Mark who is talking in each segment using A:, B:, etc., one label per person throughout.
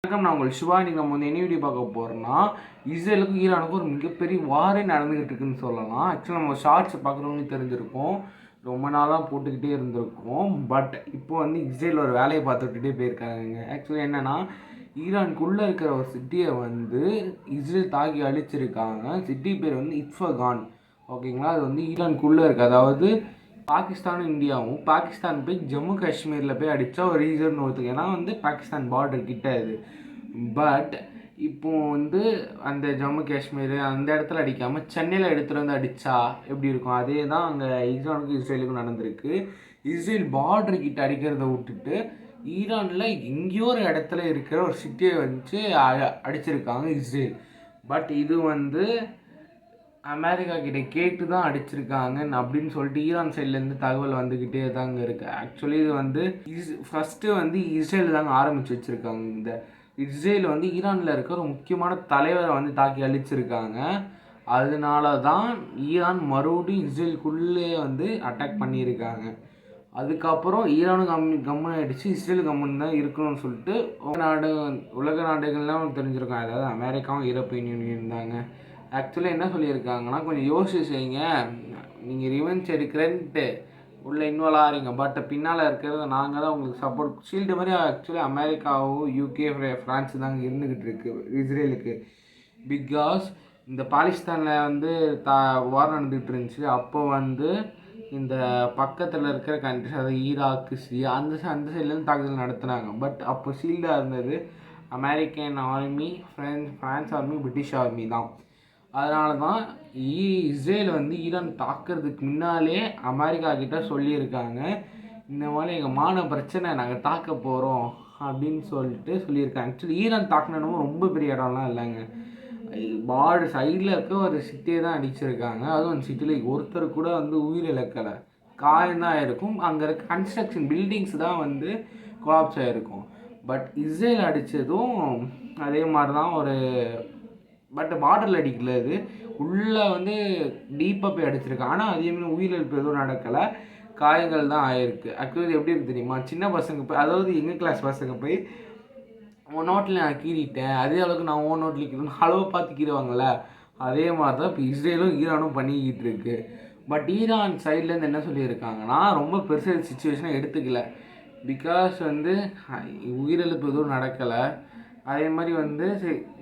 A: வணக்கம், நான் உங்கள் சிவா. இன்றைக்கி நம்ம வந்து என்ன வீடியோ பார்க்க போகிறோம்னா, இஸ்ரேலுக்கும் ஈரானுக்கும் ஒரு மிகப்பெரிய வாரே நடந்துக்கிட்டு இருக்குன்னு சொல்லலாம். ஆக்சுவலாக நம்ம ஷார்ட்ஸ் பார்க்குறவங்களுக்கு தெரிஞ்சிருக்கும், ரொம்ப நாளாக போட்டுக்கிட்டே இருந்திருக்கும். பட் இப்போ வந்து இஸ்ரேல் ஒரு வேலையை பார்த்துக்கிட்டே போயிருக்காங்க. ஆக்சுவலி என்னென்னா, ஈரானுக்குள்ளே இருக்கிற ஒரு சிட்டியை வந்து இஸ்ரேல் தாக்கி அழிச்சிருக்காங்க. சிட்டி பேர் வந்து இஸ்ஃபகான். ஓகேங்களா, அது வந்து ஈரானுக்குள்ளே இருக்குது. அதாவது பாகிஸ்தானும் இந்தியாவும் பாகிஸ்தான் போய் ஜம்மு காஷ்மீரில் போய் அடித்தா ஒரு ரீசன் ஒருத்துக்கு, ஏன்னா வந்து பாகிஸ்தான் பார்டர் கிட்ட இது. பட் இப்போ வந்து அந்த ஜம்மு காஷ்மீர் அந்த இடத்துல அடிக்காமல் சென்னையில் எடுத்துகிட்டு வந்து அடித்தா எப்படி இருக்கும்? அதே தான் அங்கே ஈரானுக்கும் இஸ்ரேலுக்கும் நடந்திருக்கு. இஸ்ரேல் பார்டர் கிட்ட அடிக்கிறத விட்டுட்டு ஈரானில் எங்கேயோ ஒரு இடத்துல இருக்கிற ஒரு சிட்டியை வச்சு அடிச்சிருக்காங்க இஸ்ரேல். பட் இது வந்து அமெரிக்கா கிட்டே கேட்டு தான் அடிச்சிருக்காங்க அப்படின்னு சொல்லிட்டு ஈரான் சைட்லேருந்து தகவல் வந்துக்கிட்டே தாங்க இருக்குது. ஆக்சுவலி இது வந்து ஃபஸ்ட்டு வந்து இஸ்ரேல் தாங்க ஆரம்பித்து வச்சுருக்காங்க. இந்த இஸ்ரேல் வந்து ஈரானில் இருக்க ஒரு முக்கியமான தலைவரை வந்து தாக்கி அழிச்சிருக்காங்க. அதனால தான் ஈரான் மறுபடியும் இஸ்ரேலுக்குள்ளே வந்து அட்டாக் பண்ணியிருக்காங்க. அதுக்கப்புறம் ஈரானும் கம்முன்னு ஆகிடுச்சு, இஸ்ரேல் கம்முன்னு தான் இருக்கணும்னு சொல்லிட்டு உலக நாடுகள்லாம் தெரிஞ்சிருக்காங்க. அதாவது அமெரிக்காவும் யூரோப்பியன் யூனியன் தாங்க. ஆக்சுவலாக என்ன சொல்லியிருக்காங்கன்னா, கொஞ்சம் யோசிச்சு செய்யுங்க, நீங்கள் ரிவெஞ்ச் எடுக்கிறேன்ட்டு உள்ளே இன்வால்வ் ஆகிறீங்க, பட் பின்னால் இருக்கிறது நாங்கள் தான் உங்களுக்கு சப்போர்ட் ஷீல்டு மாதிரி. ஆக்சுவலி அமெரிக்காவும் யூகே ஃப்ரான்ஸ் தாங்க இருந்துக்கிட்டு இருக்கு இஸ்ரேலுக்கு. பிகாஸ் இந்த பாகிஸ்தானில் வந்து வார் நடந்துகிட்டு இருந்துச்சு. அப்போ வந்து இந்த பக்கத்தில் இருக்கிற கண்ட்ரிஸ், அதாவது ஈராக்கு, சிரியா, அந்த சைட்லேருந்து தாக்குதல் நடத்துனாங்க. பட் அப்போ ஷீல்டாக இருந்தது American army, France army, British army தான். அதனால தான் இஸ்ரேல் வந்து ஈரான் தாக்குறதுக்கு முன்னாலே அமெரிக்கா கிட்ட சொல்லியிருக்காங்க, இந்த மாதிரி எங்கள் மான பிரச்சனை, நாங்கள் தாக்க போகிறோம் அப்படின்னு சொல்லியிருக்காங்க. ஆக்சுவலி ஈரான் தாக்கினமும் ரொம்ப பெரிய இடம்லாம் இல்லைங்க, பார்டர் சைடில் இருக்க ஒரு சிட்டியை தான் அடிச்சிருக்காங்க. அதுவும் அந்த சிட்டியில் ஒருத்தர் கூட வந்து உயிரிழக்கலை, காயந்தான் ஆகிருக்கும். அங்கே இருக்க கன்ஸ்ட்ரக்ஷன் பில்டிங்ஸ் தான் வந்து கொலாப்ஸ் ஆகிருக்கும். பட் இஸ்ரேல் அடித்ததும் அதே மாதிரி தான் ஒரு, பட் பார்டரில் அடிக்கல, இது உள்ளே வந்து டீப்பாக போய் அடிச்சிருக்காங்க. ஆனால் அதேமாதிரி உயிரிழப்பு எதுவும் நடக்கலை, காயங்கள் தான் ஆயிருக்கு. ஆக்சுவலி எப்படி இருக்கு தெரியுமா, சின்ன பசங்க போய், அதாவது எங்கள் கிளாஸ் பசங்க போய் உன் நோட்டில் நான் கீறிட்டேன், அதே அளவுக்கு நான் ஓன் நோட்டில் கீறணும் அளவை பார்த்து கீறுவாங்கள்ல, அதே மாதிரி தான் இப்போ இஸ்ரேலும் ஈரானும் பண்ணிக்கிட்டு இருக்கு. பட் ஈரான் சைட்லேருந்து என்ன சொல்லியிருக்காங்கன்னா, ரொம்ப பெருசாக சிச்சுவேஷனை எடுத்துக்கல, பிகாஸ் வந்து உயிரிழப்பு எதுவும் நடக்கலை. அதே மாதிரி வந்து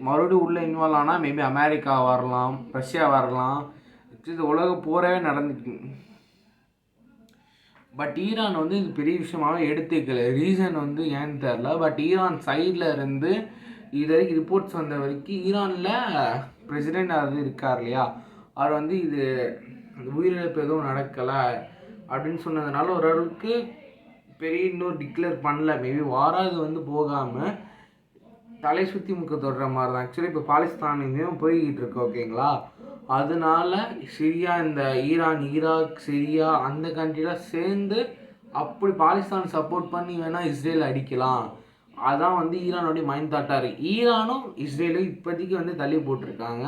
A: மறுபடியும் உள்ளே இன்வால்வ் ஆனால் மேபி அமெரிக்கா வரலாம், ரஷ்யா வரலாம், இது உலக போரவே நடந்துட்டு. பட் ஈரான் வந்து இது பெரிய விஷயமாகவே எடுத்துக்கல. ரீசன் வந்து ஏன்னு தெரில. பட் ஈரான் சைடில் இருந்து இது வரைக்கும் ரிப்போர்ட்ஸ் வந்த வரைக்கும் ஈரானில் பிரசிடெண்ட் அது இருக்கார் இல்லையா, அவர் வந்து இது உயிரிழப்பு எதுவும் நடக்கலை அப்படின்னு சொன்னதுனால ஓரளவுக்கு பெரிய இன்னும் டிக்ளேர் பண்ணல. மேபி வாராது வந்து போகாமல் தலை சுற்றி முக்க தொடுற மாதிரி தான். ஆக்சுவலி இப்போ பாகிஸ்தானையும் போய்கிட்டு இருக்கு. ஓகேங்களா, அதனால சிரியா, இந்த ஈரான், ஈராக், சிரியா அந்த கண்ட்ரிலாம் சேர்ந்து அப்படி பாகிஸ்தான் சப்போர்ட் பண்ணி வேணால் இஸ்ரேல் அடிக்கலாம். அதான் வந்து ஈரானோடைய மைண்ட் தாட்டாக இருக்குது. ஈரானும் இஸ்ரேலும் இப்போதைக்கு வந்து தள்ளி போட்டிருக்காங்க,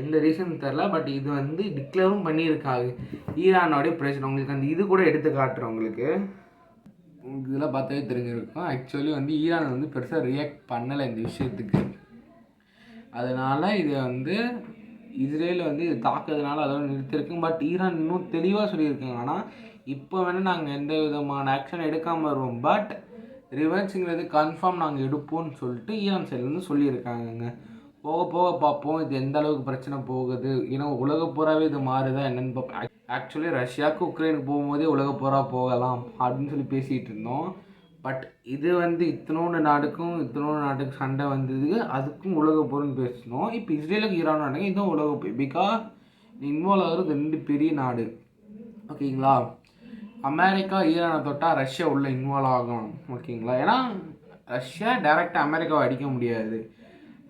A: எந்த ரீசன் தெரில. பட் இது வந்து டிக்ளேரும் பண்ணியிருக்காங்க ஈரானோடைய பிரச்சனை. உங்களுக்கு அந்த இது கூட எடுத்து காட்டுறேன் உங்களுக்கு, இதெல்லாம் பார்த்தாவே தெரிஞ்சிருக்கும். ஆக்சுவலி வந்து ஈரான் வந்து பெருசாக ரியாக்ட் பண்ணலை இந்த விஷயத்துக்கு. அதனால் இது வந்து இஸ்ரேல் வந்து இது தாக்குறதுனால அதோட நிறுத்தியிருக்குங்க. பட் ஈரான் இன்னும் தெளிவாக சொல்லியிருக்காங்க, ஆனால் இப்போ வேணால் நாங்கள் எந்த விதமான ஆக்ஷன் எடுக்காமல் வருவோம், பட் ரிவெஞ்சுங்கிறது கன்ஃபார்ம் நாங்கள் எடுப்போம்னு சொல்லிட்டு ஈரான் சைட்லேருந்து சொல்லியிருக்காங்கங்க. போக போக பார்ப்போம் இது எந்த அளவுக்கு பிரச்சனை போகுது. ஏன்னா உலக போராவே இது மாறுதா என்னென்னு பார்ப்போம். ஆக்சுவலி ரஷ்யாவுக்கு உக்ரைனுக்கு போகும்போதே உலக போரா போகலாம் அப்படின்னு சொல்லி பேசிகிட்டு இருந்தோம். பட் இது வந்து இத்தனோண்டு நாட்டுக்கு சண்டை வந்தது, அதுக்கும் உலக போர்னு பேசணும். இப்போ இஸ்ரேலுக்கு ஈரான் நாடுங்க, இதுவும் உலக போய், பிகாஸ் இன்வால்வ் ஆகிறது ரெண்டு பெரிய நாடு. ஓகேங்களா, அமெரிக்கா ஈரானை தொட்டால் ரஷ்யா உள்ளே இன்வால்வ் ஆகணும். ஓகேங்களா, ஏன்னா ரஷ்யா டைரெக்டாக அமெரிக்காவை அடிக்க முடியாது,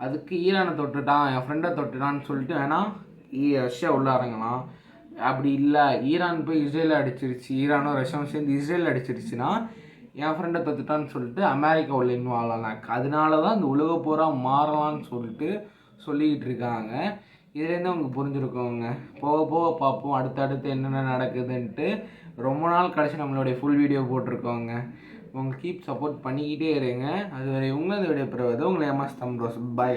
A: அதுக்கு ஈரானை தொட்டுட்டான், என் ஃப்ரெண்டை தொட்டுட்டான்னு சொல்லிட்டு வேணால் ரஷ்யா உள்ளே இறங்கலாம். அப்படி இல்லை, ஈரான் போய் இஸ்ரேலை அடிச்சிருச்சு, ஈரானும் ரஷ்யாவும் சேர்ந்து இஸ்ரேல் அடிச்சிருச்சுன்னா என் ஃப்ரெண்டை தொத்துட்டான்னு சொல்லிட்டு அமெரிக்கா உள்ள இன்வால்வ் ஆகலாம். அதனால தான் இந்த உலக போராக மாறலான்னு சொல்லிக்கிட்டு இருக்காங்க. இதுலேருந்து அவங்க புரிஞ்சுருக்கோங்க. போக போக பார்ப்போம் அடுத்தடுத்து என்னென்ன நடக்குதுன்ட்டு. ரொம்ப நாள் கழிச்சு நம்மளுடைய ஃபுல் வீடியோ போட்டிருக்கோங்க. உங்களுக்கு கீப் சப்போர்ட் பண்ணிக்கிட்டே இருங்க. அதுவரை உங்களது விடைபெறுவது உங்களை எம்எஸ் தம்ரோஸ். பாய்.